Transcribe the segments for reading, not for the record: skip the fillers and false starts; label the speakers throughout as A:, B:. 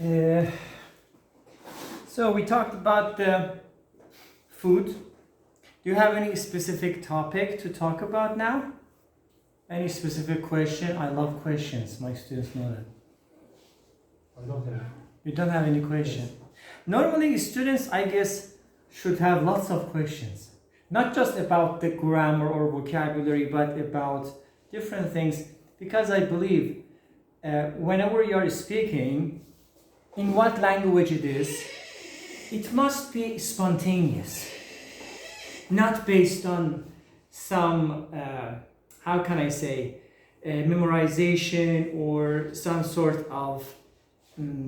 A: Uh, so we talked about the food. Do you have any specific topic to talk about now? Any specific question? I love questions. My students know that.
B: I don't have.
A: You don't have any question.
B: Yes.
A: Normally, students, I guess, should have lots of questions. Not just about the grammar or vocabulary, but about different things. Because I believe whenever you are speaking, in what language it is, it must be spontaneous. Not based on some, how can I say, memorization or some sort of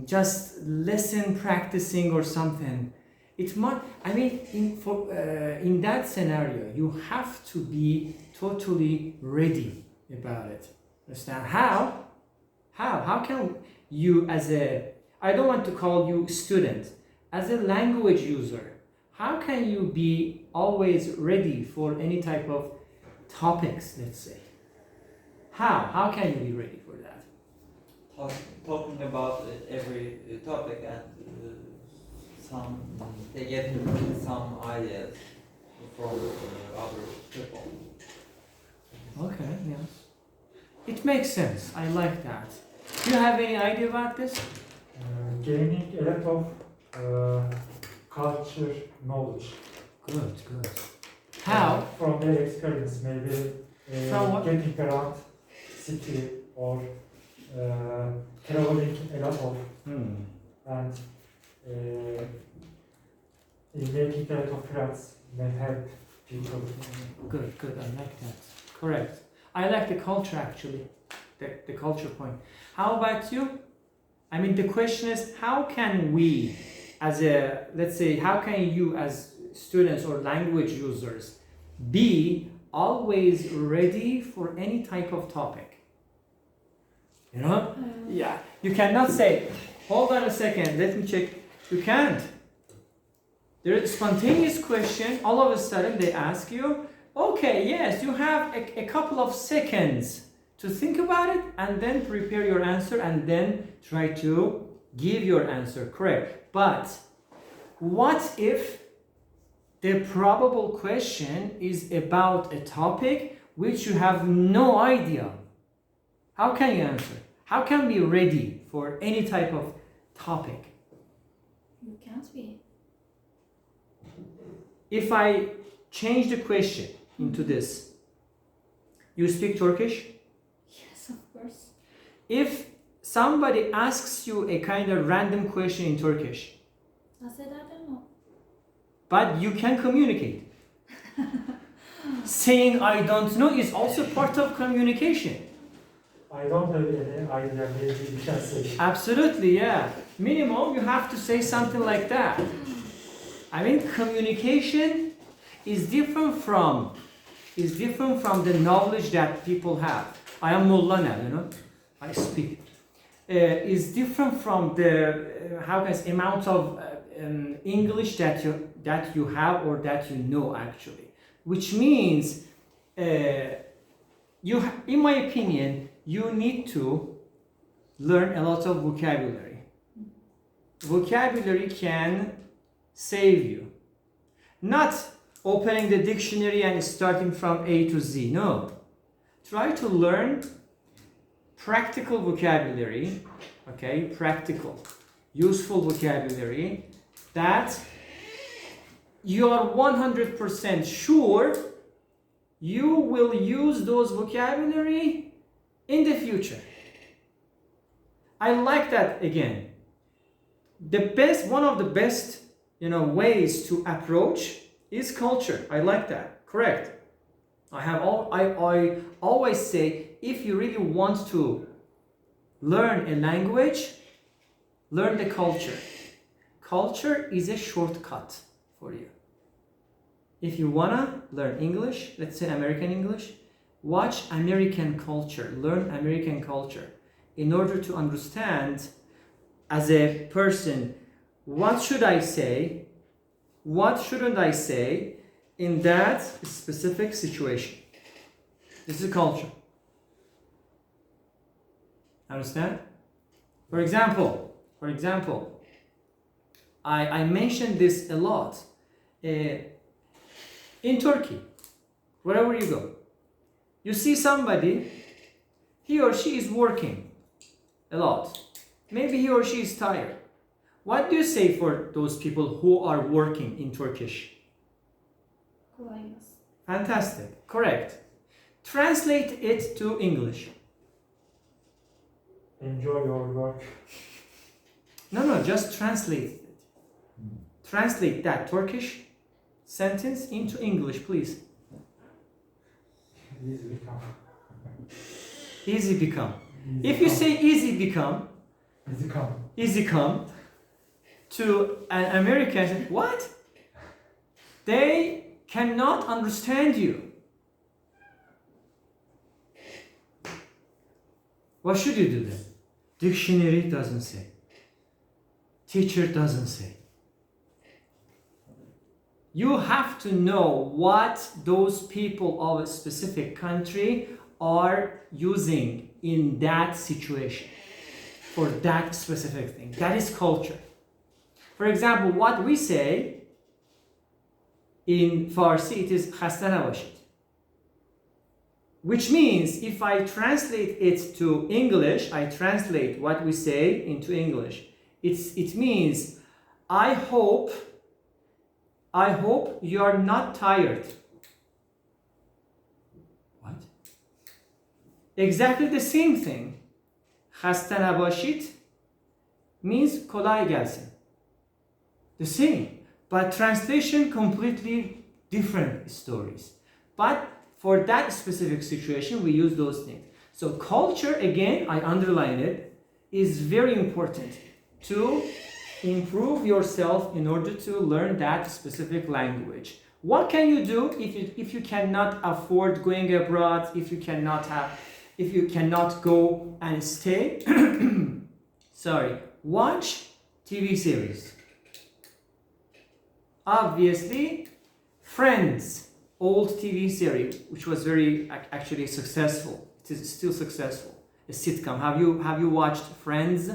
A: just lesson practicing or something. It must, I mean, in that scenario, you have to be totally ready about it. Understand? How? How can you as a, I don't want to call you student, as a language user, how can you be always ready for any type of topics, let's say? How can you be ready for that?
C: Talking about every topic and they get some ideas from other people.
A: Okay, yes. It makes sense. I like that. Do you have any idea about this?
B: Gaining a lot of culture knowledge.
A: Good. How?
B: From their experience, maybe
A: From what?
B: getting around city or traveling a lot of and in making a lot of friends may help people.
A: Good. I like that. Correct. I like the culture actually. The culture point. How about you? I mean, the question is, how can we, as a, let's say, how can you as students or language users be always ready for any type of topic? You know? Yeah. You cannot say, hold on a second, let me check. You can't. There is a spontaneous question, all of a sudden they ask you, okay, yes, you have a couple of seconds to think about it and then prepare your answer and then try to give your answer correct. But what if the probable question is about a topic which you have no idea? How can you answer? How can we be ready for any type of topic?
D: You can't be.
A: If I change the question into this, you speak Turkish?
D: Yes, of course.
A: If somebody asks you a kind of random question in Turkish,
D: I said I don't know.
A: but you can communicate. Saying I don't know is also part of communication.
B: I don't have any idea, maybe you can say.
A: Absolutely, yeah. Minimum, you have to say something like that. I mean, communication is different from the knowledge that people have. I am mullah now, you know. I speak. Is different from the how can I say, amount of English that you have or that you know actually. Which means, in my opinion, you need to learn a lot of vocabulary. Vocabulary can save you. Not opening the dictionary and starting from A to Z. No. Try to learn practical vocabulary, okay? Practical, useful vocabulary that you are 100% sure you will use those vocabulary in the future. I like that again. One of the best, ways to approach is culture. I like that. Correct. I always say, if you really want to learn a language, learn the culture. Culture is a shortcut for you. If you wanna learn English, let's say American English, watch American culture, learn American culture in order to understand as a person, what should I say, what shouldn't I say in that specific situation. This is culture. Understand? For example, For example, I mentioned this a lot. In Turkey, wherever you go, you see somebody, he or she is working a lot. Maybe he or she is tired. What do you say for those people who are working in Turkish?
D: Kolay gelsin.
A: Fantastic. Correct. Translate it to English.
B: Enjoy your work.
A: No, just translate it. Translate that Turkish sentence into English, please.
B: Easy become.
A: Easy become. If you say easy become,
B: Easy come.
A: easy come to an American, what? They cannot understand you. What should you do then? Dictionary doesn't say. Teacher doesn't say. You have to know what those people of a specific country are using in that situation for that specific thing. That is culture. For example, what we say in Farsi, it is khasta nabashid. Which means if I translate it to English, I translate what we say into English. It means I hope you are not tired. What? Exactly the same thing. Khasta nabashid means kolay gelsin. The same, but translation completely different stories. But for that specific situation, we use those things. So culture, again, I underline it, is very important to improve yourself in order to learn that specific language. What can you do if you cannot afford going abroad, if you cannot go and stay? Sorry, watch TV series. Obviously, Friends, old TV series, which was very actually successful. It is still successful. A sitcom. Have you watched Friends?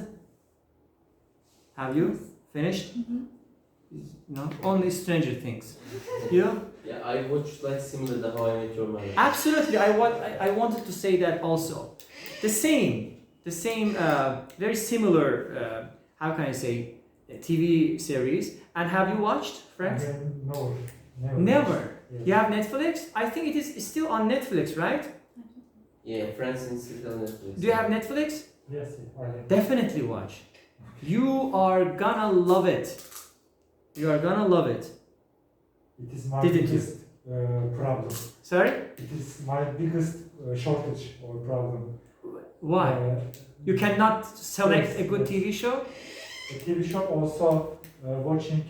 A: Have you finished?
D: Mm-hmm.
A: No, only Stranger Things. You?
E: Yeah, I watched like similar to How I Met Your Mother.
A: Absolutely. I wanted to say that also. The same, very similar. How can I say? TV series. And have you watched Friends?
B: No, never.
A: Never.
B: Yes.
A: You have Netflix? I think it is still on Netflix, right?
E: Yeah, Friends and still on Netflix.
A: Do you have Netflix?
B: Yes, I have.
A: Definitely watch. You are gonna love it. You are gonna love it.
B: It is my
A: Didn't you?
B: biggest problem.
A: Sorry?
B: It is my biggest shortage or problem.
A: Why? You cannot select
B: yes,
A: a good
B: yes.
A: TV show?
B: A TV show, also watching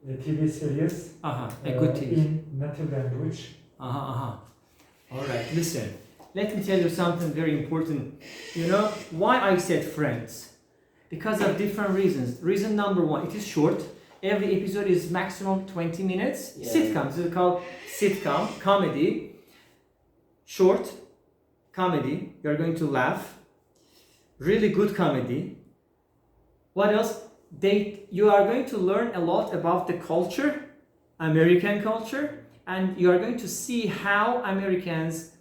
B: a TV series
A: A good TV.
B: in native language.
A: Alright, listen. Let me tell you something very important. You know why I said Friends? Because of different reasons. Reason number one, it is short. Every episode is maximum 20 minutes.
E: Yeah.
A: Sitcoms, it's called sitcom, comedy. Short, comedy, you're going to laugh. Really good comedy. What else? You are going to learn a lot about the culture, American culture, and you are going to see how Americans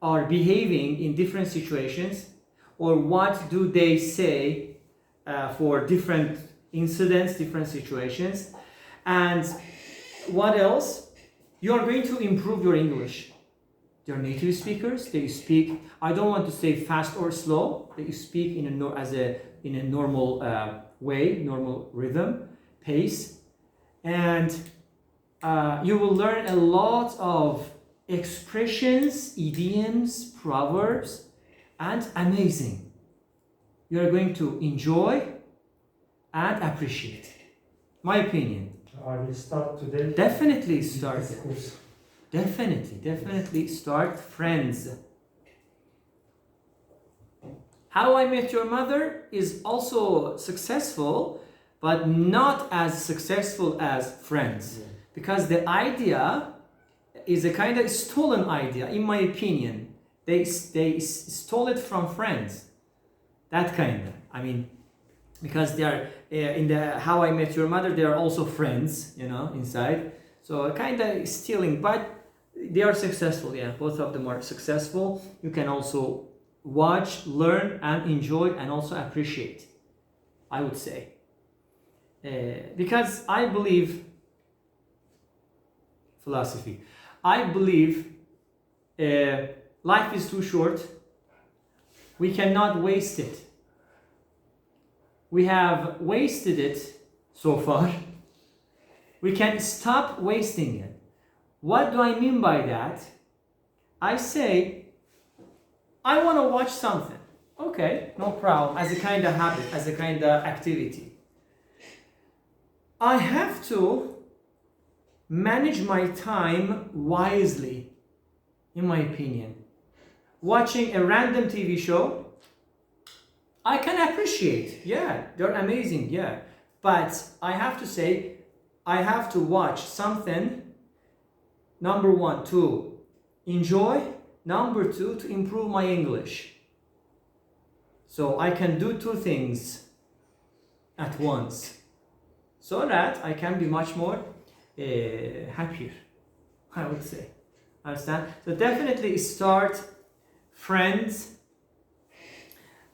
A: are behaving in different situations, or what do they say for different incidents, different situations. And what else? You are going to improve your English. They're native speakers. They speak, I don't want to say fast or slow. They speak in a normal way, normal rhythm, pace. And you will learn a lot of expressions, idioms, proverbs, and amazing. You are going to enjoy and appreciate. My opinion.
B: I will start today.
A: Definitely start.
B: This course.
A: Definitely start Friends. How I Met Your Mother is also successful, but not as successful as Friends.
E: Yeah.
A: Because the idea is a kind of stolen idea, in my opinion. They stole it from Friends. That kind of. I mean, because they are in the How I Met Your Mother. They are also friends, you know, inside. So kind of stealing, but they are successful. Yeah, both of them are successful. You can also watch, learn, and enjoy, and also appreciate, I would say. Because I believe philosophy. I believe life is too short. We cannot waste it. We have wasted it so far. We can stop wasting it. What do I mean by that? I say, I want to watch something. Okay, no problem. As a kind of habit, as a kind of activity. I have to manage my time wisely, in my opinion. Watching a random TV show, I can appreciate. Yeah, they're amazing. Yeah. But I have to say, I have to watch something, number one, to enjoy, number two, to improve my English. So I can do two things at once, so that I can be much more happier, I would say. Understand? So definitely start Friends,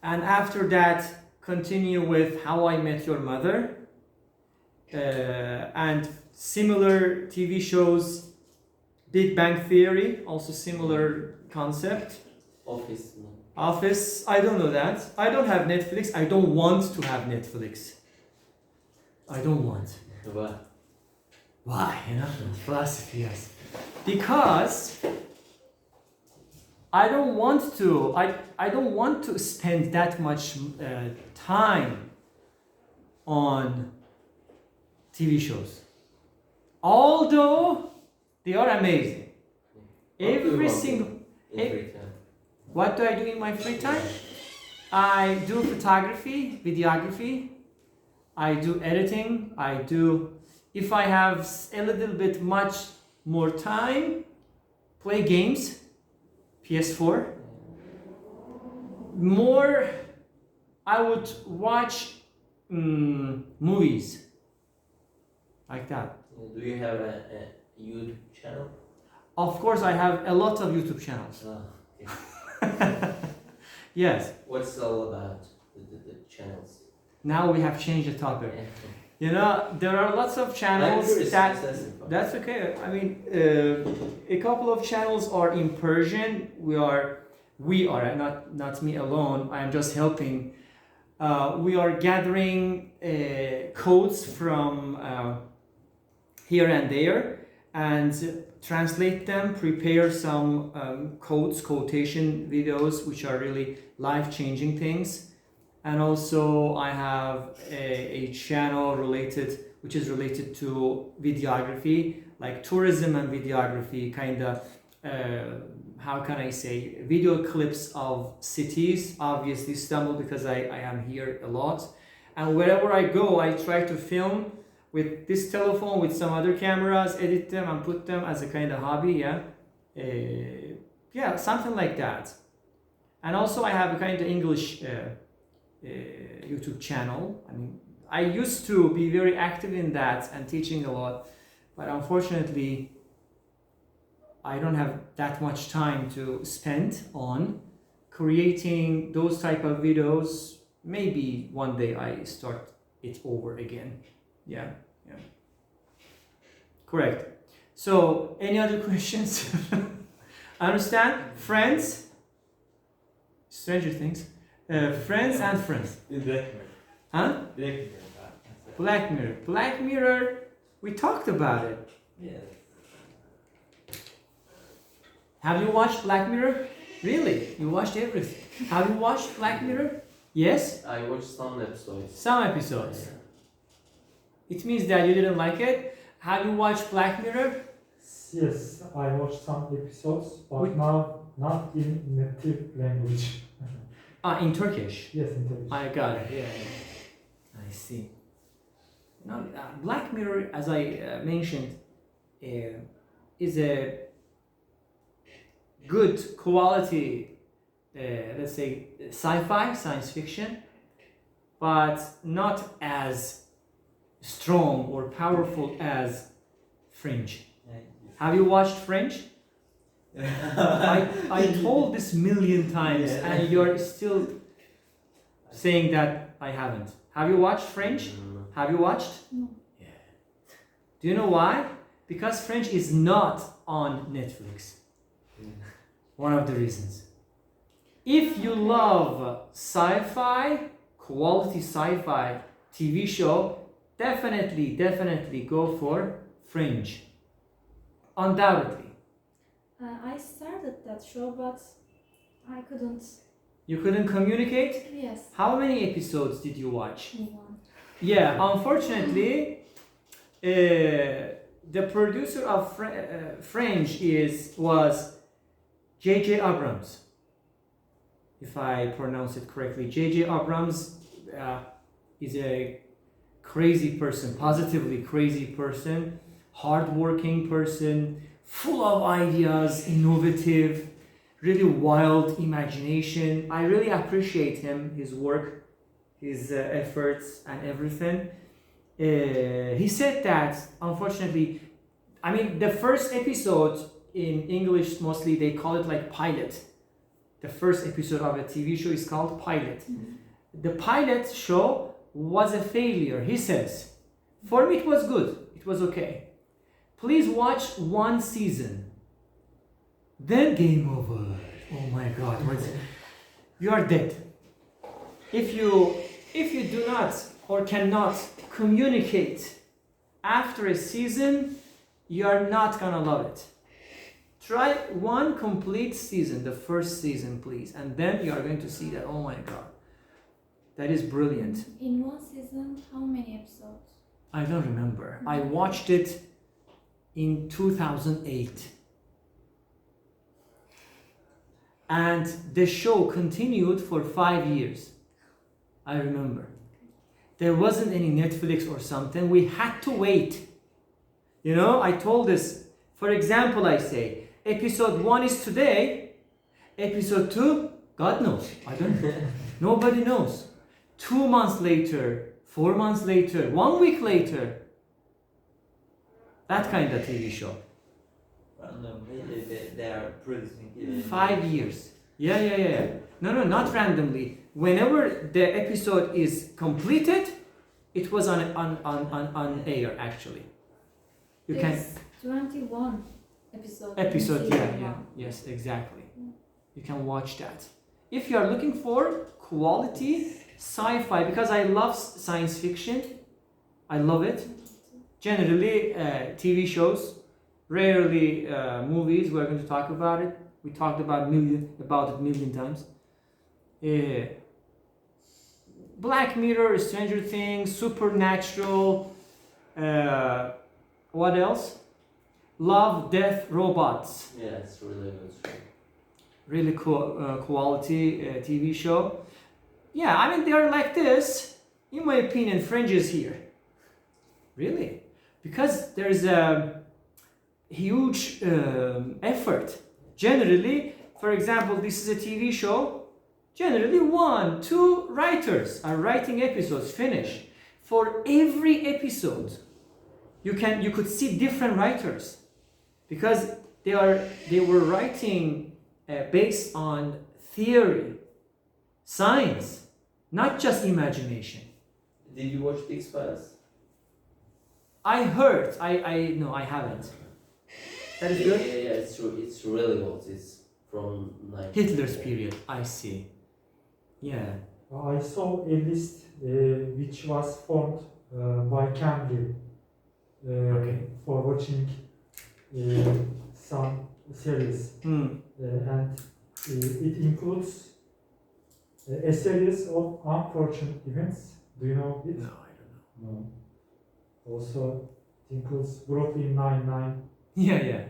A: and after that continue with How I Met Your Mother, and similar TV shows, Big Bang Theory, also similar concept.
E: Office. No.
A: Office, I don't know that. I don't have Netflix. I don't want to have Netflix. I don't want.
E: Why?
A: Why? You know, philosophy, yes. Because I don't want to. I don't want to spend that much time on TV shows. Although they are amazing. Every single.
E: In free time.
A: What do I do in my free time? I do photography, videography. I do editing. I do, if I have a little bit much more time, play games, PS4. More, I would watch movies, like that.
E: Do you have a YouTube channel?
A: Of course, I have a lot of YouTube channels.
E: Oh, okay.
A: Yes.
E: What's it all about, the channels?
A: Now we have changed the topic.
E: Yeah.
A: You know, there are lots of
E: I'm
A: channels
E: curious,
A: that.
E: that's
A: That's okay. I mean, a couple of channels are in Persian. We are not me alone. I am just helping. We are gathering codes from here and there and translate them. Prepare some quotation videos, which are really life-changing things. And also, I have a channel which is related to videography, like tourism and videography, kind of, how can I say, video clips of cities, obviously Istanbul, because I am here a lot. And wherever I go, I try to film with this telephone, with some other cameras, edit them and put them as a kind of hobby, yeah. Yeah, something like that. And also I have a kind of English YouTube channel. I mean, I used to be very active in that and teaching a lot, but unfortunately I don't have that much time to spend on creating those type of videos. Maybe one day I start it over again. Yeah. Correct. So any other questions? Understand? Friends, Stranger Things, Friends and Friends.
C: Black Mirror.
A: Huh?
C: Black Mirror.
A: Black Mirror. Black Mirror, we talked about it.
E: Yeah.
A: Have you watched Black Mirror? Really? You watched everything. Have you watched Black Mirror? Yes?
E: I watched some episodes.
A: Some episodes.
E: Yeah.
A: It means that you didn't like it. Have you watched Black Mirror?
B: Yes, I watched some episodes, but
A: Which-
B: now not in native language.
A: In Turkish.
B: Yes, in Turkish.
A: I got it. Yeah. I see. Now, Black Mirror, as I mentioned, is a good quality, let's say, sci-fi, science fiction. but not as strong or powerful as Fringe. Have you watched Fringe? I told this million times,
C: Yeah.
A: and you're still saying that I haven't. Have you watched Fringe? Have you watched?
D: No.
A: Yeah. Do you know why? Because Fringe is not on Netflix. One of the reasons. If you love sci-fi, quality sci-fi TV show, definitely go for Fringe. Undoubtedly.
D: I started that show, but I couldn't.
A: You couldn't communicate?
D: Yes.
A: How many episodes did you watch?
D: One.
A: Yeah, unfortunately, the producer of Fringe was J.J. Abrams. If I pronounce it correctly, J.J. Abrams is a crazy person, positively crazy person, hardworking person, full of ideas, innovative, really wild imagination. I really appreciate him, his work, his efforts and everything. He said that, unfortunately, I mean, the first episode in English, mostly they call it like pilot. The first episode of a TV show is called pilot. The pilot show was a failure, he says. For me, it was good. It was okay. Please watch one season. Then game over. Oh my God. You are dead. If you do not or cannot communicate after a season, you are not gonna love it. Try one complete season, the first season, please, and then you are going to see that, oh my God, that is brilliant.
D: In one season, how many episodes?
A: I don't remember. I watched it in 2008. And the show continued for 5 years. I remember. There wasn't any Netflix or something. We had to wait. You know, I told this. For example, I say, episode 1 is today. Episode 2, God knows. I don't know. Nobody knows. 2 months later, 4 months later, 1 week later. That kind of TV show.
C: Randomly, they are producing.
A: 5 years. Yeah. No, not randomly. Whenever the episode is completed, it was on air actually. You can
D: There's 21 episodes.
A: episode,
D: in
A: yeah,
D: season
A: yeah,
D: one.
A: yes, exactly.
D: Yeah.
A: You can watch that. If you are looking for quality sci-fi, because I love science fiction, I love it. Generally, TV shows, rarely movies. We're going to talk about it. We talked about it a million times. Black Mirror, Stranger Things, Supernatural. What else? Love, Death, Robots.
E: Yeah, it's really good show.
A: Really cool quality TV show. Yeah, I mean they're like this. In my opinion, Fringe is here. Really, because there's a huge effort. Generally, for example, this is a TV show. Generally, 1, 2 writers are writing episodes. Finish. For every episode, you could see different writers, because they were writing based on theory, science, not just imagination.
E: Did you watch X Files?
A: I heard. No, I haven't. That is good.
E: Yeah, it's true. It's really old. It's from
A: Hitler's period. I see. Yeah.
B: I saw a list which was formed by Cambly
A: Okay.
B: for watching some series, and it includes a series of unfortunate events. Do you know it?
A: No, I don't know.
B: No. Also, it includes Brooklyn Nine-Nine.
A: Yeah.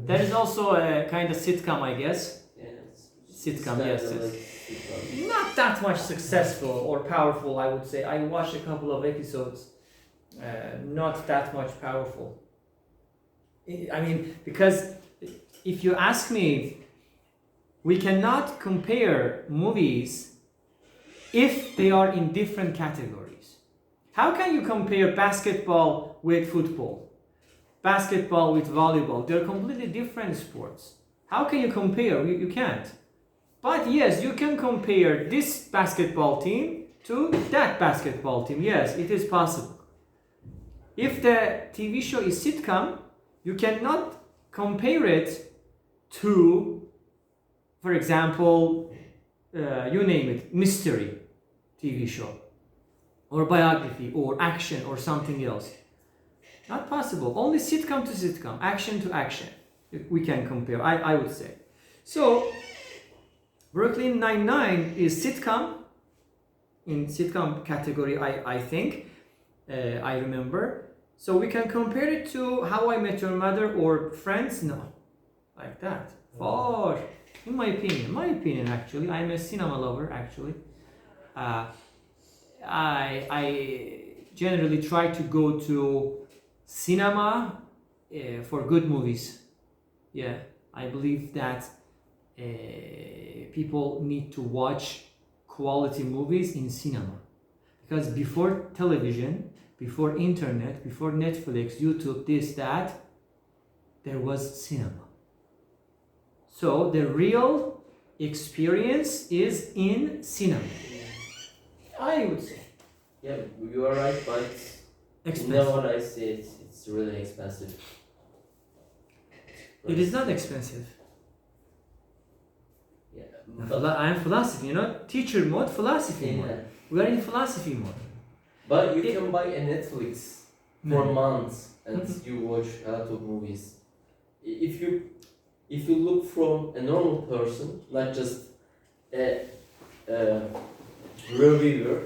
A: That is also a kind of sitcom, I guess.
E: Yeah, it's
A: Sitcom,
E: kind
A: yes,
E: of
A: yes.
E: like sitcom.
A: Not that much successful or powerful, I would say. I watched a couple of episodes. Not that much powerful. I mean, because if you ask me, we cannot compare movies if they are in different categories. How can you compare basketball with football? Basketball with volleyball? They're completely different sports. How can you compare? You can't. But yes, you can compare this basketball team to that basketball team. Yes, it is possible. If the TV show is sitcom, you cannot compare it to, for example, you name it, mystery TV show, or biography, or action, or something else. Not possible. Only sitcom to sitcom, action to action, we can compare, I would say. So, Brooklyn Nine-Nine is sitcom, in sitcom category, I think, I remember. So we can compare it to How I Met Your Mother or Friends? No, like that. Or, in my opinion actually, I'm a cinema lover actually. I generally try to go to cinema for good movies. Yeah, I believe that people need to watch quality movies in cinema, because before television, before internet, before Netflix, YouTube, this, that, there was cinema. So the real experience is in cinema, I would say.
E: Yeah, you are right, but
A: Expensive.
E: you know what I say, it's really expensive.
A: It is not expensive.
E: Yeah,
A: I am philosophy, teacher mode, philosophy
E: yeah.
A: mode. We are in philosophy mode.
E: But you can buy a Netflix for
A: No.
E: months and you watch a lot of movies. If you look from a normal person, not just a reviewer,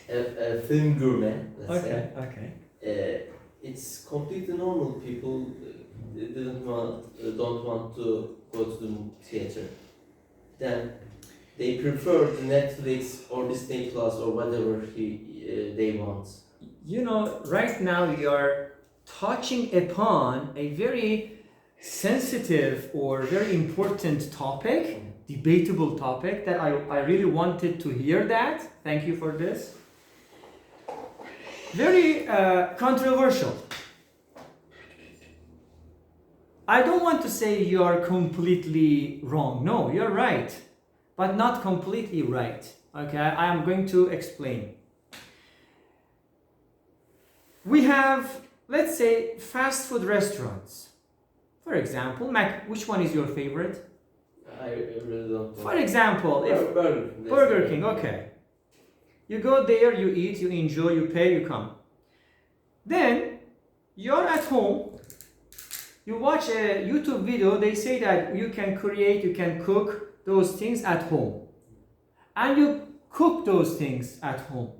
E: a film gourmet, let's say.
A: Okay.
E: It's completely normal. People don't want to go to the theater. Then they prefer the Netflix or Disney Plus or whatever they want.
A: Right now you are touching upon a very sensitive or very important topic, debatable topic, that I really wanted to hear that. Thank you for this. Very controversial. I don't want to say you are completely wrong. No, you're right, but not completely right. Okay, I am going to explain. We have, let's say, fast food restaurants. For example, which one is your favorite?
E: I really don't know.
A: For example, if Burger King, okay. You go there, you eat, you enjoy, you pay, you come. Then, you're at home, you watch a YouTube video, they say that you can cook those things at home. And you cook those things at home.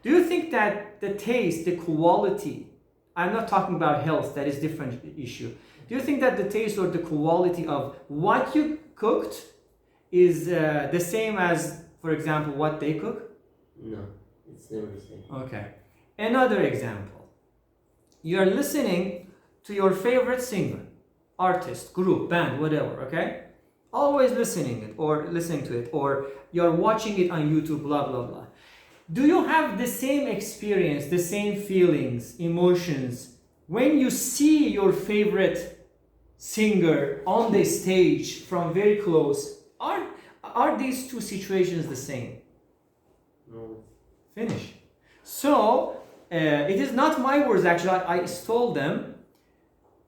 A: Do you think that the taste, the quality, I'm not talking about health, that is different issue. Do you think that the taste or the quality of what you cooked is the same as, for example, what they cook?
E: No, it's never the same.
A: Okay. Another example. You are listening to your favorite singer, artist, group, band, whatever, okay? Always listening to it, or you're watching it on YouTube, blah, blah, blah. Do you have the same experience, the same feelings, emotions, when you see your favorite singer on the stage from very close? Are these two situations the same?
E: No.
A: Finish. So, it is not my words actually, I stole them.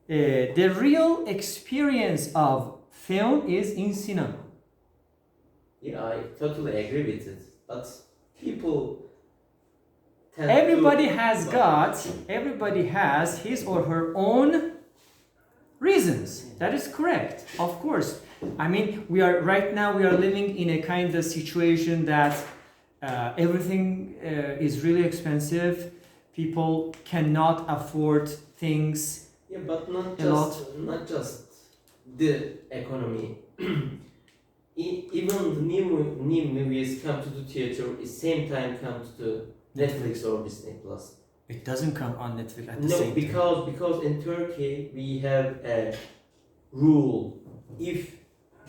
A: The real experience of film is in cinema.
E: Yeah, I totally agree with it. But people tend
A: Everybody
E: to...
A: has his or her own reasons. That is correct, of course. I mean, right now we are living in a kind of situation that everything is really expensive. People cannot afford things.
E: Yeah, but not just the economy. Even the new movies come to the theater at the same time come to Netflix or Disney Plus.
A: It doesn't come on Netflix at the
E: No,
A: same time.
E: because in Turkey we have a rule. If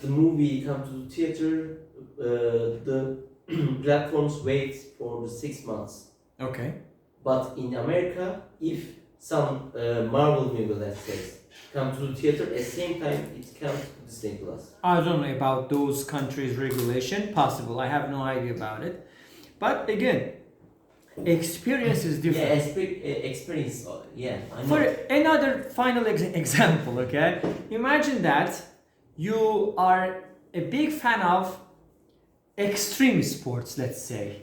E: the movie comes to the theater, the platforms wait for the 6 months.
A: Okay.
E: But in America, if some Marvel movie, let's say, come to the theater at the same time, it comes to Disney Plus.
A: I don't know about those countries' regulation. Possible. I have no idea about it. But again, experience is different.
E: Yeah, experience. Yeah, I know.
A: For another final example, okay? Imagine that you are a big fan of extreme sports, let's say.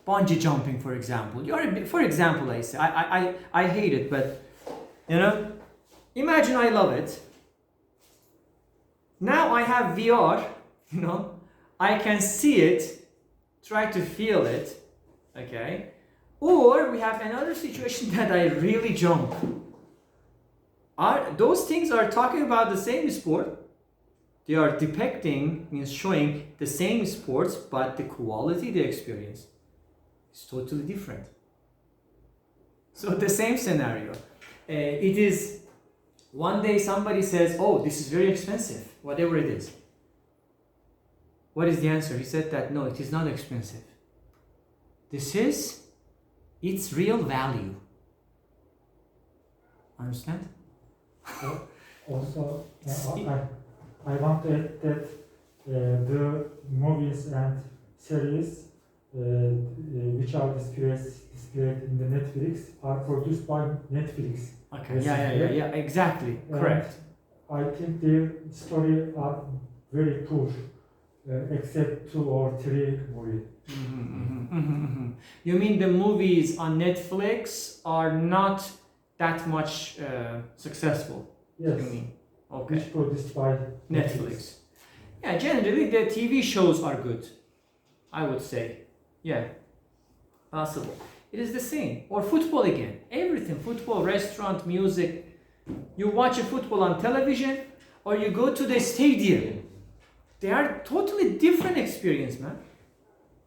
A: Bungee jumping, for example. For example, I say. I hate it, but, you know, imagine I love it. Now I have VR, you know, I can see it, try to feel it, okay? Or we have another situation that I really jump. Those things are talking about the same sport. They are depicting, means showing the same sports, but the quality they experience is totally different. So the same scenario. It is one day somebody says, oh, this is very expensive, whatever it is. What is the answer? He said that, no, it is not expensive. This is its real value. Understand?
B: Also, I want to add that the movies and series which are displayed in the Netflix are produced by Netflix.
A: Okay, yeah, exactly, correct.
B: I think their story are very poor, except 2 or 3 movies.
A: You mean the movies on Netflix are not that much successful?
B: Yes.
A: You mean? Okay.
B: Which produced by
A: Netflix. Yeah, generally the TV shows are good, I would say. Yeah, possible. It is the same. Or football again. Everything. Football, restaurant, music. You watch a football on television or you go to the stadium. They are totally different experience, man.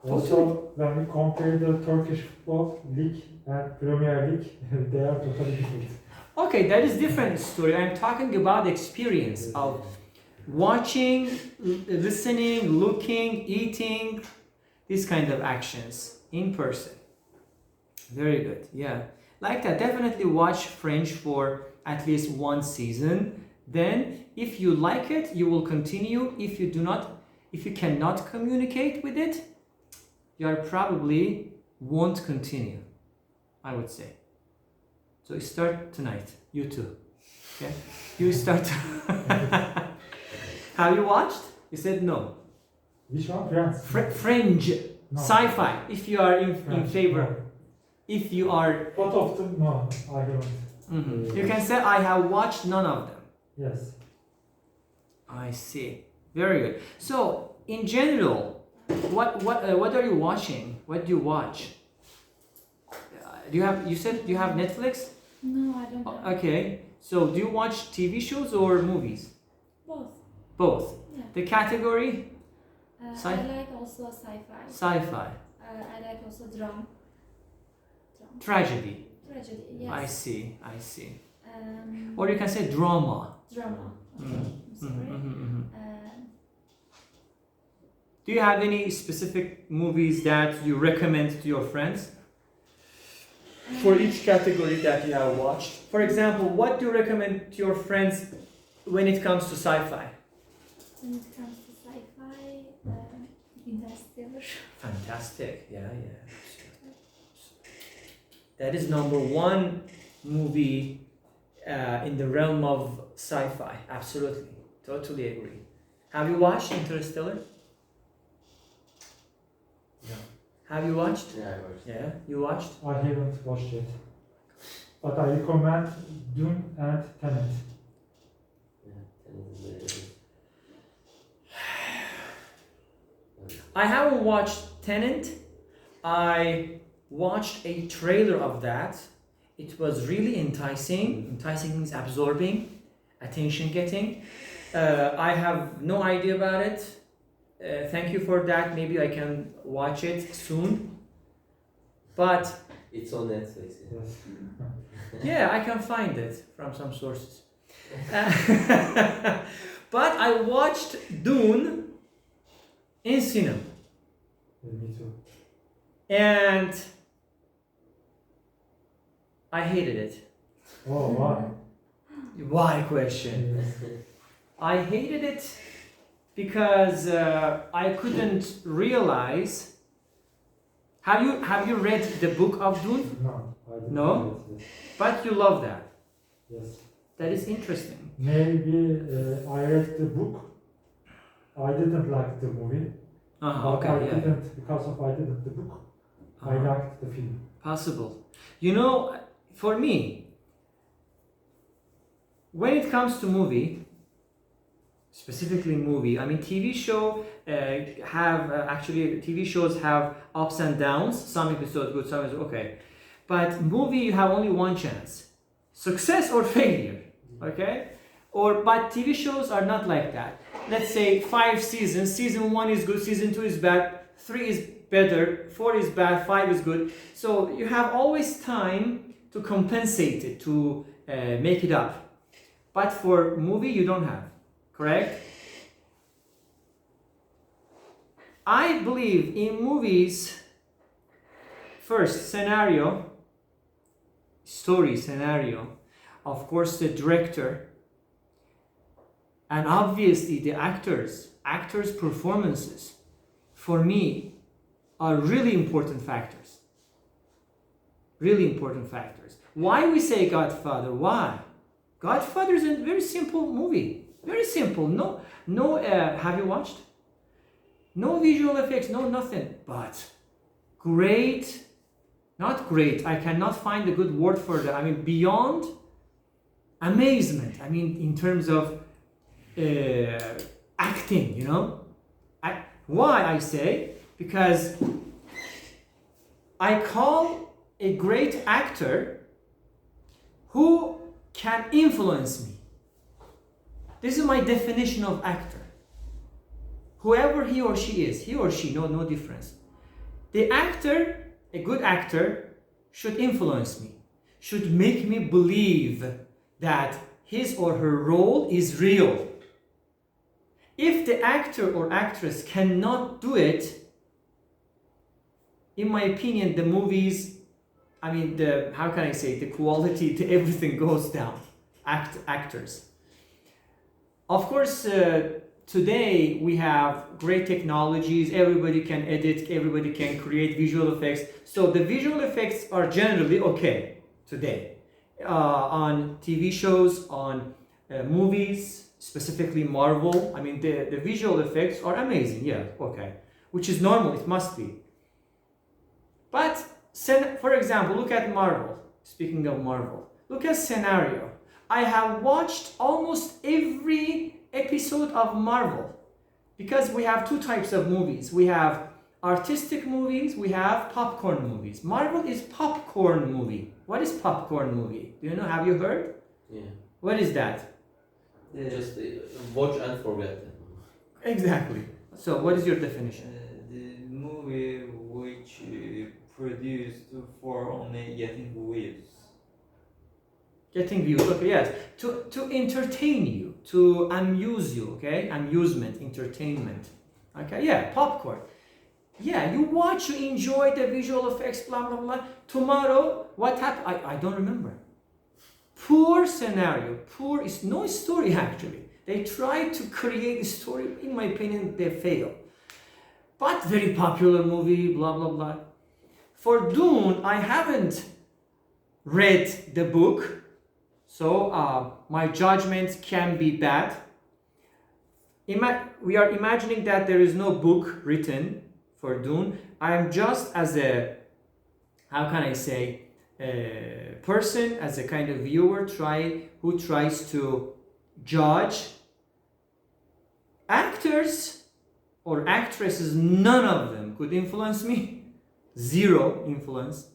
B: Also, when we compare the Turkish football league and Premier League, they are totally different.
A: Okay, that is different story. I'm talking about the experience of watching, listening, looking, eating, these kind of actions in person. Very good. Yeah, like that. Definitely watch French for at least one season. Then, if you like it, you will continue. If you cannot communicate with it, you are probably won't continue, I would say. So start tonight, you too. Okay, you start. Have you watched? You said no.
B: Which one? France?
A: Fringe,
B: No.
A: sci-fi. If you are in
B: France,
A: favor,
B: no.
A: if you are,
B: Both of them? No, I don't.
A: you can say I have watched none of them.
B: Yes.
A: I see. Very good. So in general, what are you watching? What do you watch? Do you have? You said you have Netflix.
D: No, I don't have.
A: Okay. So do you watch TV shows or movies?
D: Both.
A: Both.
D: Yeah.
A: The category?
D: I like also sci-fi.
A: Sci-fi.
D: I like also drama.
A: Tragedy.
D: Tragedy, yes.
A: I see.
D: Um,
A: Or you can say drama.
D: drama. Okay,
A: Mhm.
D: I'm sorry.
A: Do you have any specific movies that you recommend to your friends? For each category that you have watched. For example, what do you recommend to your friends when it comes to sci-fi?
D: When it comes to sci-fi, Interstellar.
A: Fantastic. Yeah. That is number one movie in the realm of sci-fi. Absolutely. Totally agree. Have you watched Interstellar?
E: No.
A: Have you watched?
E: Yeah, I watched.
A: Yeah, you watched?
B: I haven't watched it. But I recommend Dune and Tenet.
A: I haven't watched Tenet. I watched a trailer of that. It was really enticing. Enticing means absorbing, attention getting. I have no idea about it. Thank you for that. Maybe I can watch it soon. But
E: It's on Netflix. Yeah.
B: Yes.
A: yeah, I can find it from some sources. But I watched Dune in cinema.
B: Me too.
A: And I hated it.
B: Oh, why?
A: Why question?
B: Yes.
A: I hated it because I couldn't realize. Have you read the book of Dune?
B: No, I didn't
A: No?
B: read it, yes.
A: But you love that.
B: Yes.
A: That is interesting.
B: Maybe I read the book. I didn't like the movie. But
A: Okay,
B: I
A: yeah.
B: didn't, because of I didn't the book, I
A: Uh-huh.
B: liked the film.
A: Possible. You know, for me, when it comes to movie, specifically movie, I mean TV show have actually TV shows have ups and downs. Some episodes good, some episodes okay, but movie you have only one chance: success or failure. Okay, but TV shows are not like that. Let's say 5 seasons. Season 1 is good. Season 2 is bad. 3 is better. 4 is bad. 5 is good. So you have always time to compensate it, to make it up. But for movie, you don't have. Correct? I believe in movies, first scenario, story scenario, of course the director, and obviously the actors performances, for me, are really important factors. Really important factors. Why we say Godfather? Why? Godfather is a very simple movie. Very simple. No. Have you watched? No visual effects. No nothing. But great. Not great. I cannot find a good word for that. I mean, beyond amazement. I mean, in terms of acting. You know. Why I say? Because I call a great actor who can influence me. This is my definition of actor. Whoever he or she, no difference. The actor, a good actor, should influence me, should make me believe that his or her role is real. If the actor or actress cannot do it, in my opinion, the movies, I mean, how can I say, the quality, everything goes down. Actors. Of course, today we have great technologies. Everybody can edit, everybody can create visual effects. So the visual effects are generally okay today. On TV shows, on movies, specifically Marvel. I mean, the visual effects are amazing, yeah, okay. Which is normal, it must be. But, for example, look at Marvel. Speaking of Marvel, look at scenario. I have watched almost every episode of Marvel because we have two types of movies. We have artistic movies, we have popcorn movies. Marvel is popcorn movie. What is popcorn movie? Do you know? Have you heard?
E: Yeah.
A: What is that?
E: Just watch and forget.
A: Exactly. So, what is your definition?
C: The movie which produced for only getting views.
A: Getting views, okay, yes. To entertain you, to amuse you, okay? Amusement, entertainment. Okay, yeah, popcorn. Yeah, you watch, you enjoy the visual effects, blah, blah, blah. Tomorrow, what happened? I don't remember. Poor scenario. Poor is no story, actually. They try to create a story. In my opinion, they fail. But very popular movie, blah, blah, blah. For Dune, I haven't read the book. So my judgment can be bad. We are imagining that there is no book written for Dune. I am just as a, how can I say, a person, as a kind of viewer who tries to judge. Actors or actresses, none of them could influence me. Zero influence.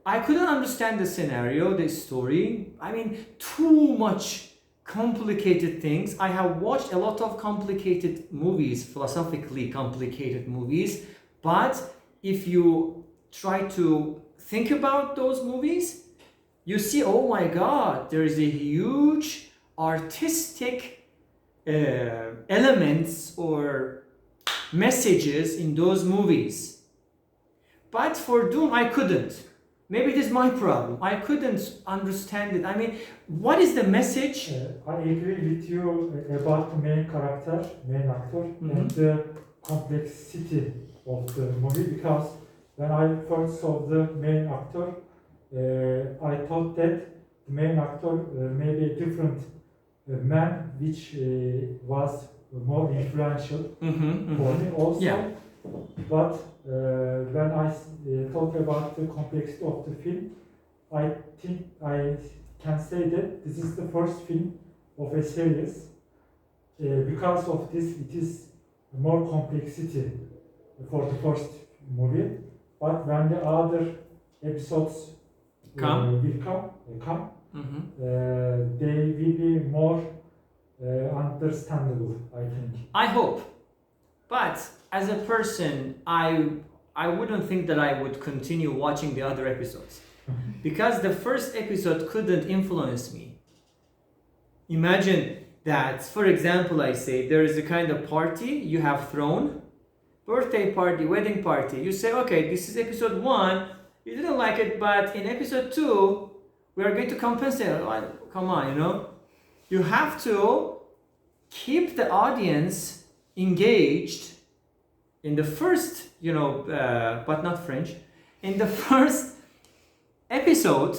A: I couldn't understand the scenario, the story. I mean, too much complicated things. I have watched a lot of complicated movies, philosophically complicated movies. But if you try to think about those movies, you see, oh my God, there is a huge artistic elements or messages in those movies. But for Doom, I couldn't. Maybe it is my problem. I couldn't understand it. I mean, what is the message?
B: I agree with you about the main character, main actor, and the complexity of the movie, because when I first saw the main actor, I thought that the main actor may be a different man, which was more influential for me also.
A: Yeah.
B: But when I talk about the complexity of the film, I think I can say that this is the first film of a series. Because of this, it is more complexity for the first movie. But when the other episodes will come, they will be more understandable, I think.
A: I hope. But as a person, I wouldn't think that I would continue watching the other episodes. Because the first episode couldn't influence me. Imagine that, for example, I say there is a kind of party you have thrown, birthday party, wedding party. You say, okay, this is episode 1, you didn't like it, but in episode 2, we are going to compensate. Oh, come on, you know. You have to keep the audience engaged in the first, but not French, in the first episode,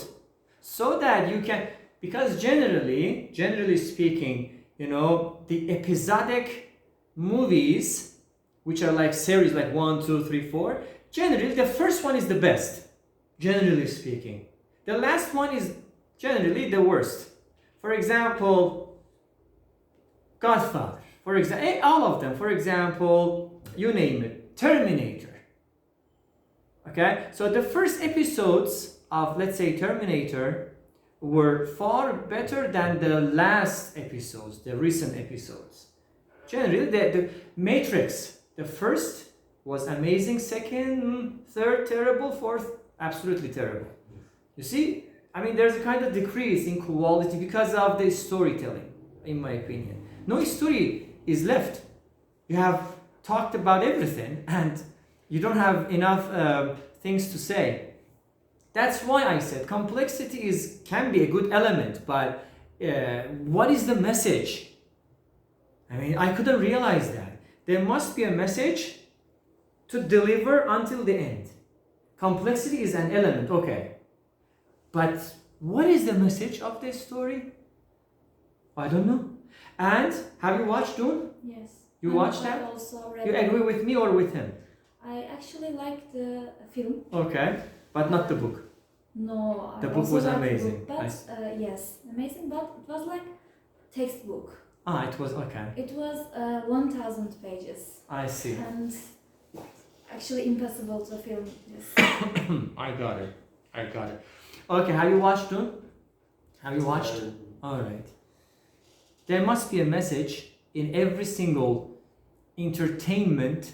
A: so that you can, because generally speaking, the episodic movies, which are like series like 1, 2, 3, 4, generally the first one is the best, generally speaking. The last one is generally the worst. For example, Godfather, for example, all of them, for example, you name it, Terminator. Okay, so the first episodes of, let's say, Terminator were far better than the last episodes, the recent episodes. Generally, the Matrix, the first was amazing, second, third, terrible, fourth, absolutely terrible. You see, I mean, there's a kind of decrease in quality because of the storytelling, in my opinion. No story is left. You have talked about everything and you don't have enough things to say. That's why I said complexity can be a good element, but what is the message? I mean, I couldn't realize that. There must be a message to deliver until the end. Complexity is an element, okay. But what is the message of this story? I don't know. And have you watched Dune?
D: Yes.
A: You
D: And
A: watched
D: I
A: that?
D: also read
A: You
D: it.
A: agree with me or with him?
D: I actually liked the film.
A: Okay, but not the book.
D: No,
A: The
D: I
A: book
D: also
A: was
D: liked the
A: amazing.
D: book, but yes, amazing. But it was like textbook.
A: It was okay.
D: It was 1,000 pages,
A: I see.
D: and actually impossible to film this.
A: I got it. Okay, have you watched Dune? Have you watched? Alright. There must be a message in every single entertainment,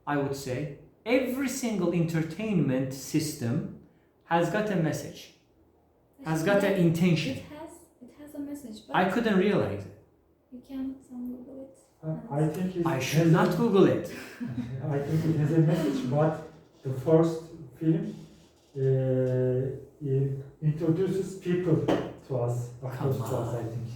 A: I would say. Every single entertainment system has got a message, has got an intention.
D: It has a message, but
A: I couldn't realize it.
D: you can Google it.
B: I think it
A: I should not Google it.
B: I think it has a message, but the first film it introduces people to us, actors to us, I think.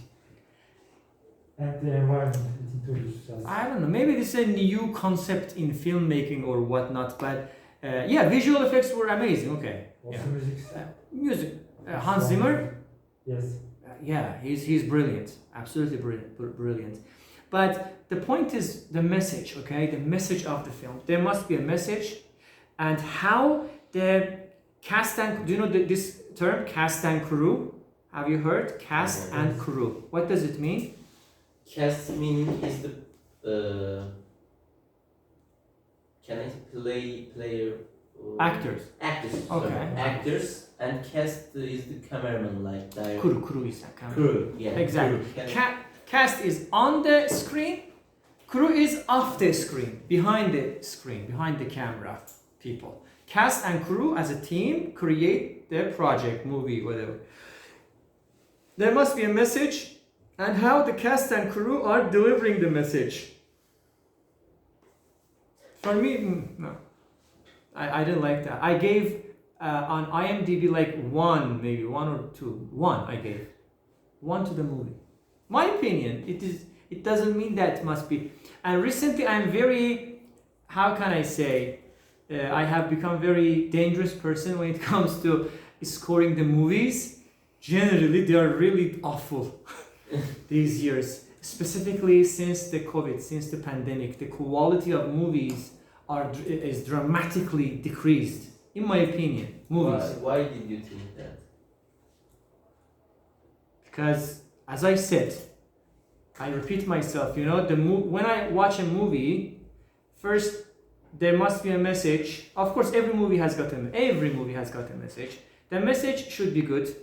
B: And the environment it introduces us.
A: I don't know, maybe this is a new concept in filmmaking or whatnot, but yeah, visual effects were amazing, okay.
B: Also
A: Yeah.
B: music.
A: Music, Hans Zimmer,
B: Yes.
A: yeah, he's brilliant, absolutely brilliant. But the point is the message, okay, the message of the film. There must be a message, and how the cast and, do you know this term, cast and crew? Have you heard? Cast and crew. What does it mean?
E: Cast meaning is the can I player
A: Actors.
E: Actors.
A: Okay.
E: Sorry. Actors and cast is the cameraman, like director.
A: Crew is a camera.
E: Crew. Yeah.
A: Exactly.
E: Crew.
A: Cast is on the screen, crew is off the screen, behind the camera people. Cast and crew as a team create the project, movie, whatever. There must be a message, and how the cast and crew are delivering the message. For me, no. I didn't like that. I gave on IMDb like one, maybe one or two. One I gave. One to the movie. My opinion. It doesn't mean that it must be. And recently I'm very, how can I say, I have become very dangerous person when it comes to scoring the movies. Generally, they are really awful these years. Specifically since the COVID, since the pandemic, the quality of movies is dramatically decreased, in my opinion. Movies.
E: Why did you think that?
A: Because, as I said, I repeat myself, you know, when I watch a movie, first there must be a message. Of course, every movie has got a message. The message should be good.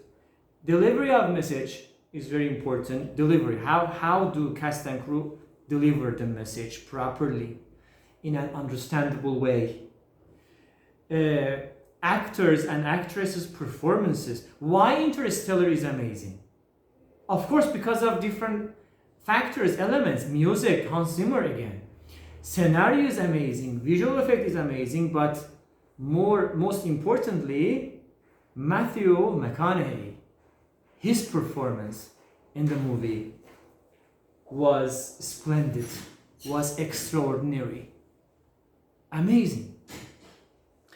A: Delivery of message is very important. Delivery. How do cast and crew deliver the message properly in an understandable way? Actors and actresses' performances. Why Interstellar is amazing? Of course, because of different factors, elements, music, Hans Zimmer again. Scenario is amazing, visual effect is amazing, but most importantly, Matthew McConaughey, his performance in the movie was splendid, was extraordinary, amazing.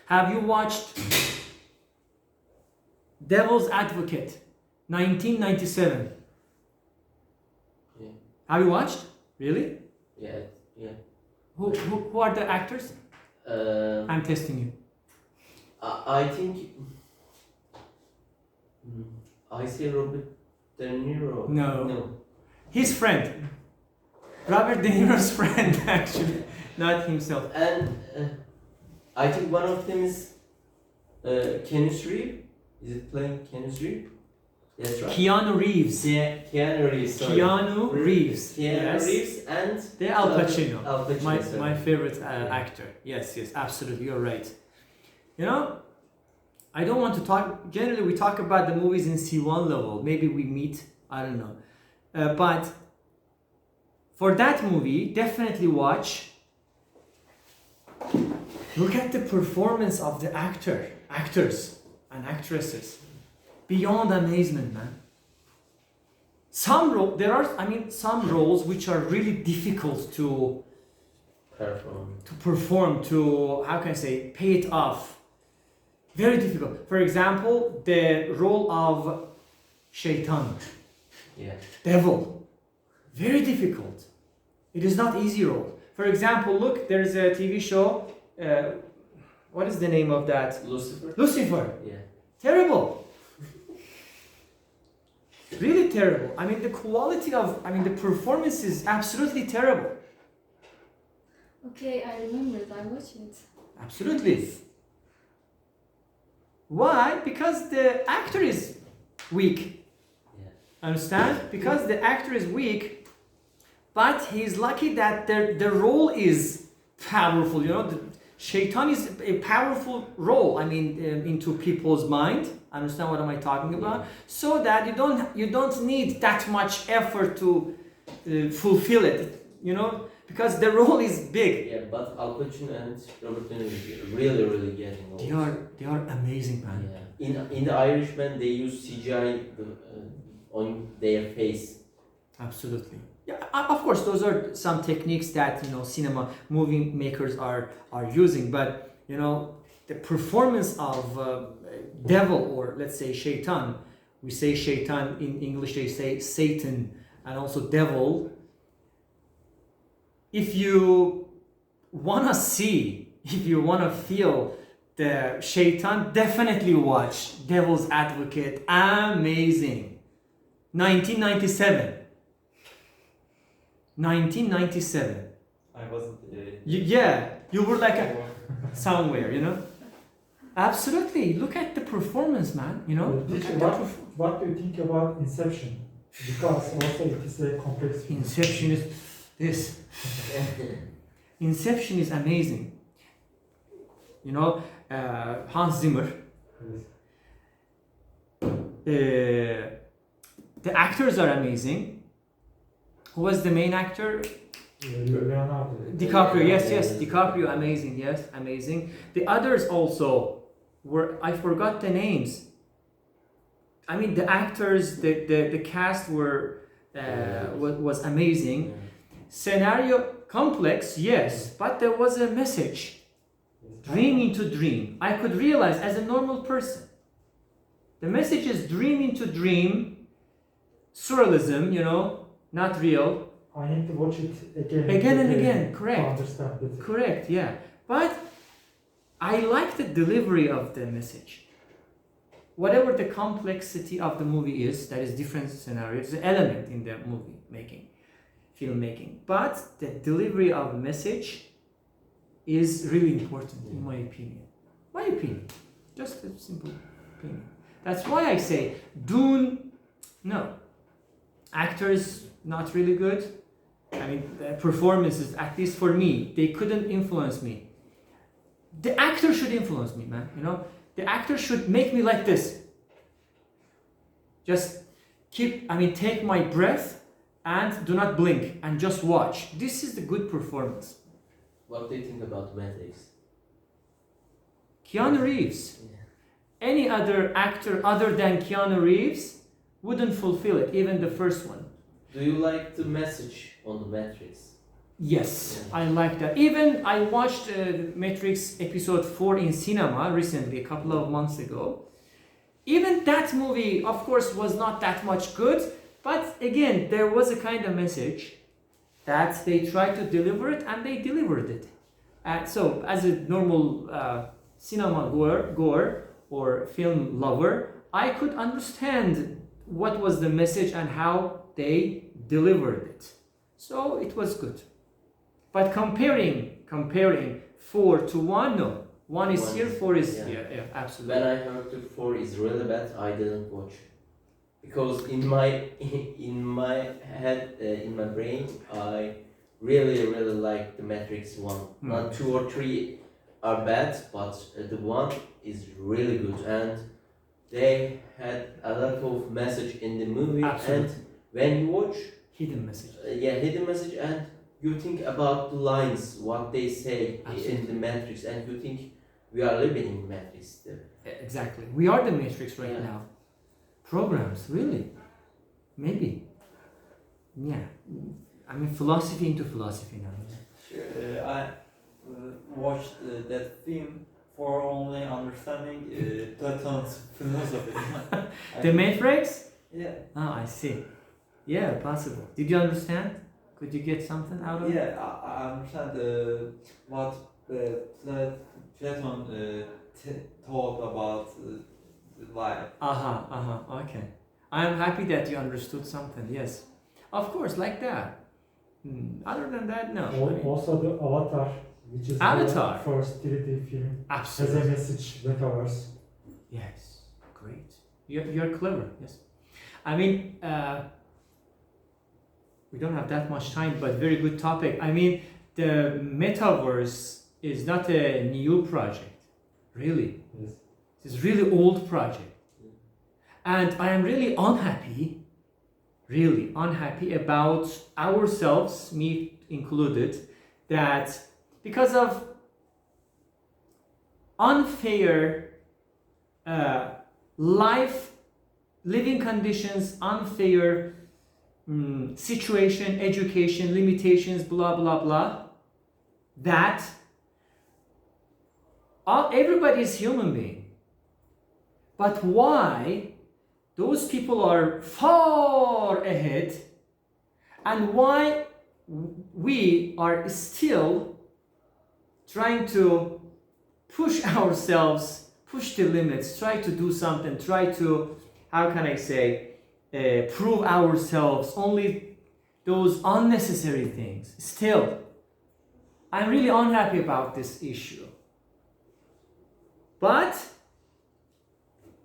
A: Have you watched Devil's Advocate, 1997?
E: Yeah.
A: Have you watched? Really?
E: Yeah.
A: Who are the actors? I'm testing you.
E: I think I say Robert De Niro.
A: No. His friend. Robert De Niro's friend, actually, not himself.
E: And I think one of them is Keanu Reeves. Is it playing Keanu Reeves? That's right.
A: Keanu Reeves.
E: Yeah, Keanu Reeves. Sorry.
A: Keanu Reeves.
E: Keanu Reeves and
A: The Al Pacino.
E: Al Pacino. sorry.
A: My favorite actor. Yes, absolutely, you're right. You know, I don't want to talk. Generally, we talk about the movies in C1 level. Maybe we meet. I don't know. But for that movie, definitely watch. Look at the performance of the actors and actresses. Beyond amazement, man. Some roles which are really difficult to perform, to how can I say, pay it off. Very difficult. For example, the role of Shaitan, devil. Very difficult. It is not easy role. For example, look, there is a TV show. What is the name of that? Lucifer.
E: Yeah.
A: Terrible. Really terrible. I mean, the the performance is absolutely terrible.
D: Okay, I remembered. I watched it.
A: Absolutely. Why? Because the actor is weak.
E: Yeah.
A: Understand? Because the actor is weak, but he's lucky that the role is powerful. You know, the Shaitan is a powerful role. I mean, into people's mind. Understand what am I talking about?
E: Yeah.
A: So that you don't need that much effort to fulfill it. You know, because the role is big.
E: Yeah, but Al Pacino and Robert De Niro really getting old.
A: They are amazing, man.
E: Yeah. In the Irishman, they use CGI on their face.
A: Absolutely. Yeah, of course, those are some techniques that movie makers are using. But the performance of devil, or let's say Shaitan. We say Shaitan in English. They say Satan, and also devil. If you wanna feel the Shaitan, definitely watch Devil's Advocate. Amazing. 1997.
C: I wasn't.
A: You were like somewhere, Absolutely. Look at the performance, man.
B: What do you think about Inception? Because also it is a complex film.
A: Inception is this. Inception is amazing. Hans Zimmer. The actors are amazing. Who was the main actor?
B: Leonardo.
A: DiCaprio, yes, yes,
E: Yeah.
A: DiCaprio, amazing, yes, amazing. The others also were, I forgot the names. I mean, the actors, the cast were, was amazing.
E: Yeah.
A: Scenario complex, yes, but there was a message. Dream into dream. I could realize as a normal person. The message is dream into dream, surrealism, you know, not real.
B: I need to watch it again.
A: Again and again, correct.
B: To understand it.
A: Correct, yeah. But I like the delivery of the message. Whatever the complexity of the movie is, that is different scenarios, an element in the movie making, filmmaking. But the delivery of the message is really important in my opinion. My opinion. Just a simple opinion. That's why I say Dune, no. Actors, not really good. I mean, the performances, at least for me, they couldn't influence me. The actor should influence me, man. You know, the actor should make me like this. Just take my breath and do not blink and just watch. This is the good performance.
E: What do you think about Matrix?
A: Keanu Reeves.
E: Yeah.
A: Any other actor other than Keanu Reeves wouldn't fulfill it, even the first one.
E: Do you like the message on the Matrix?
A: Yes,
E: Yeah.
A: I like that. Even I watched Matrix episode 4 in cinema recently, a couple of months ago. Even that movie, of course, was not that much good, but again, there was a kind of message that they tried to deliver it, and they delivered it. So, as a normal cinema goer or film lover, I could understand what was the message and how they delivered it. So it was good. But comparing 4 to 1, no. 1 is
E: One
A: here,
E: is-
A: 4 is
E: yeah.
A: here. Yeah, absolutely.
E: When I heard the 4 is really bad, I didn't watch. Because in my head, in my brain, I really like the Matrix 1. Not 2 or 3 are bad, but the 1 is really good, and they had a lot of message in the movie.
A: Absolutely.
E: And when you watch,
A: Hidden message.
E: hidden message, and you think about the lines, what they say in
A: Absolutely.
E: the Matrix, and you think we are living in Matrix still.
A: Exactly. We are the Matrix right
E: Yeah.
A: now. Programs, really? Maybe. Yeah. I mean, philosophy into philosophy now.
C: I watched that film for only understanding Platon's philosophy.
A: The Matrix?
C: Yeah,
A: Oh, I see. Yeah, possible. Did you understand? Could you get something out of it?
C: yeah, I understand what Platon taught about life.
A: Okay. I'm happy that you understood something, yes. Of course, like that. Other than that, no. I mean,
B: Also the Avatar, which is
A: Avatar.
B: the first 3D film, has a
A: absolutely.
B: message, metaverse.
A: Yes, great. You're clever, yes. I mean, we don't have that much time, but very good topic. I mean, the metaverse is not a new project, really.
B: Yes.
A: It's a really old project. And I am really unhappy about ourselves, me included, that because of unfair living conditions, unfair situation, education, limitations, blah, blah, blah, that everybody is human being. But why those people are far ahead and why we are still trying to push ourselves, push the limits, try to do something, try to, how can I say, prove ourselves, only those unnecessary things. Still, I'm really unhappy about this issue. But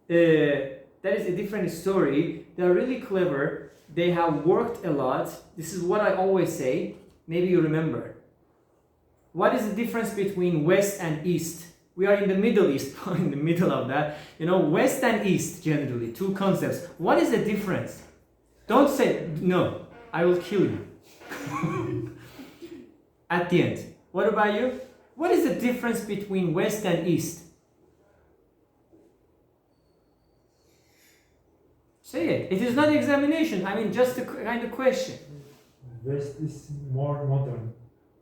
A: that is a different story. They're really clever. They have worked a lot. This is what I always say. Maybe you remember. What is the difference between West and East? We are in the Middle East, in the middle of that. You know, West and East, generally, two concepts. What is the difference? Don't say, no, I will kill you. at the end. What about you? What is the difference between West and East? Say it. It is not examination. I mean, just a kind of question.
B: West is more modern.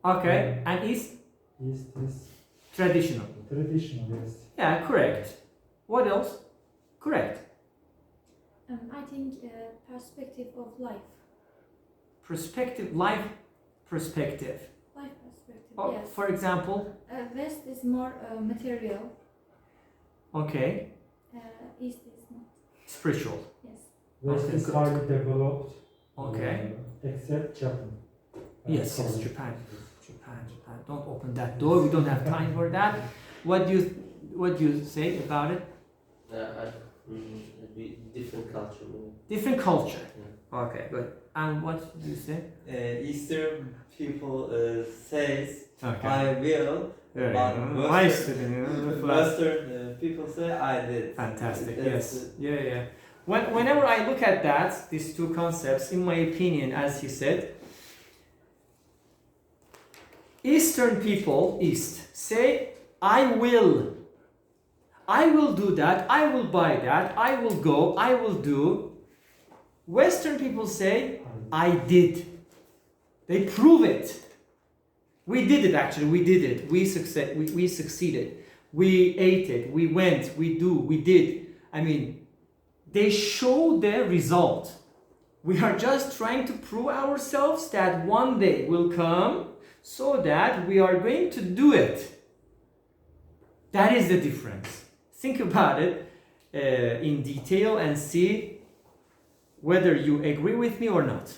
A: Okay. And East?
B: East is
A: Traditional.
B: traditional, yes.
A: Yeah, correct. What else? Correct.
D: I think perspective of life.
A: Perspective, life perspective.
D: Life perspective,
A: Oh,
D: yes.
A: for example,
D: West is more material.
A: okay,
D: East is not.
A: spiritual.
D: Yes.
B: West
A: Okay,
B: is
A: good.
B: highly developed,
A: Okay.
B: except Japan.
A: Yes,
B: Korea.
A: Japan. Japan. Don't open that door. We don't have time for that. What do you say about it?
E: Different culture.
A: Different culture. Okay, good. And what do you say?
C: Eastern people says
A: Okay.
C: I will,
A: Very
C: but
A: good. My student,
C: Western people say I did.
A: Fantastic.
C: That's
A: Yes. Yeah. Whenever I look at that, these two concepts, in my opinion, as he said, Eastern people, East, say, I will do that, I will buy that, I will go, I will do. Western people say, I did. They prove it. We did it actually, we did it. We succeeded. We ate it, we went, we did. I mean, they show the result. We are just trying to prove ourselves that one day will come so that we are going to do it. That is the difference. Think about it in detail and see whether you agree with me or not.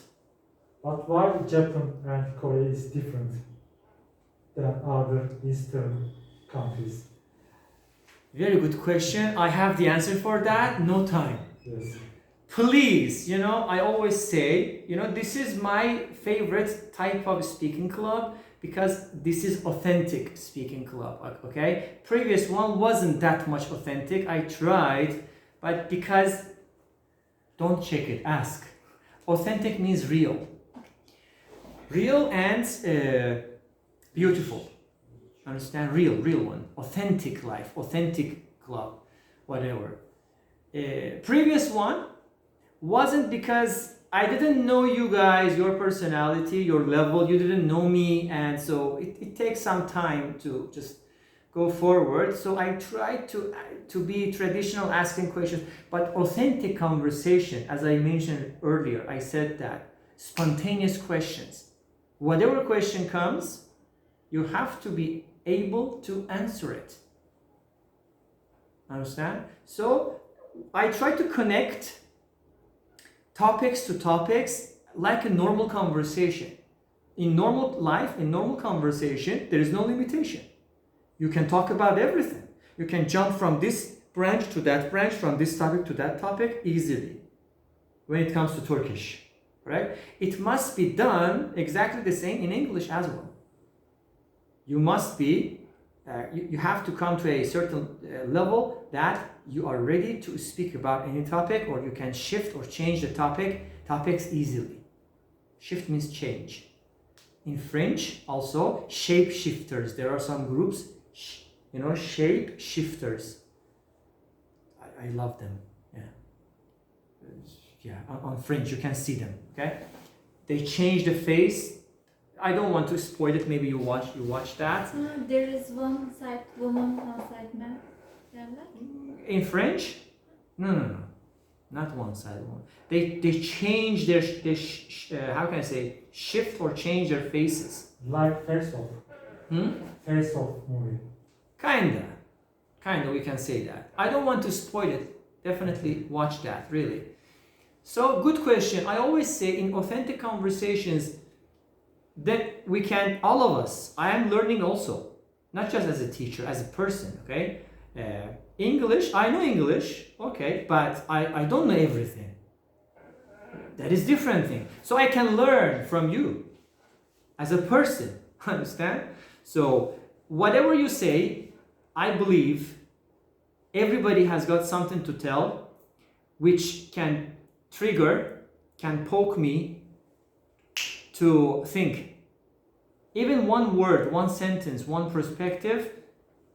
B: But why Japan and Korea is different than other Eastern countries?
A: Very good question. I have the answer for that. No time.
B: Yes.
A: Please, I always say, this is my favorite type of speaking club because this is authentic speaking club, okay? Previous one wasn't that much authentic. I tried, but because, don't check it, ask. Authentic means real. Real and beautiful. Understand? Real one. Authentic life, authentic club, whatever. Previous one wasn't because I didn't know you guys, your personality, your level, you didn't know me, and so it takes some time to just go forward. So I tried to be traditional, asking questions, but authentic conversation, as I mentioned earlier, I said that, spontaneous questions. Whatever question comes, you have to be able to answer it. Understand? So I try to connect topics to topics like a normal conversation. In normal life, in normal conversation, there is no limitation. You can talk about everything. You can jump from this branch to that branch, from this topic to that topic easily when it comes to Turkish, right? It must be done exactly the same in English as well. You must be, you have to come to a certain level that you are ready to speak about any topic, or you can shift or change the topics easily. Shift means change. In French, also, shape shifters. There are some groups, shape shifters. I love them. Yeah, on French, you can see them, okay? They change the face. I don't want to spoil it. Maybe you watch that.
D: There is one side woman, one side man.
A: In French? No. Not one side one. They change their how can I say, shift or change their faces.
B: Like Face Off. Face Off movie.
A: Kinda we can say that. I don't want to spoil it. Definitely watch that, really. So good question. I always say in authentic conversations that we can, all of us, I am learning also, not just as a teacher, as a person, okay? English, I know English, okay, but I don't know everything. That is different thing. So I can learn from you as a person, understand? So whatever you say, I believe everybody has got something to tell which can trigger, can poke me to think. Even one word, one sentence, one perspective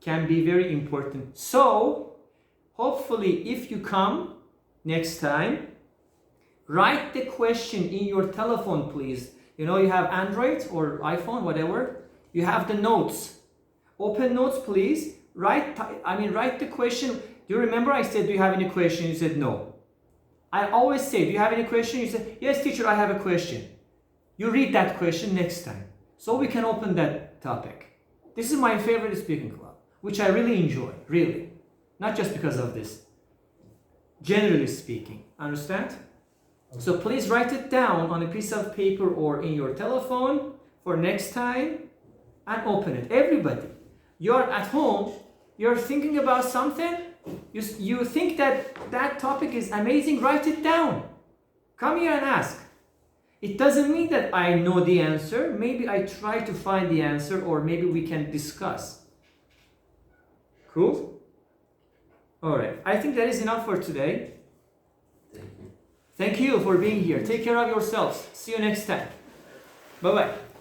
A: can be very important. So, hopefully, if you come next time, write the question in your telephone, please. You know, you have Android or iPhone, whatever. You have the notes. Open notes, please. Write the question. Do you remember I said, do you have any question? You said no. I always say, do you have any question? You said, yes, teacher, I have a question. You read that question next time. So we can open that topic. This is my favorite speaking club, which I really enjoy, really. Not just because of this. Generally speaking, understand?
B: Okay.
A: So please write it down on a piece of paper or in your telephone for next time and open it. Everybody, you're at home, you're thinking about something, you think that topic is amazing, write it down. Come here and ask. It doesn't mean that I know the answer. Maybe I try to find the answer, or maybe we can discuss. Cool? Alright, I think that is enough for today.
E: Thank you.
A: Thank you for being here. Take care of yourselves. See you next time. Bye-bye.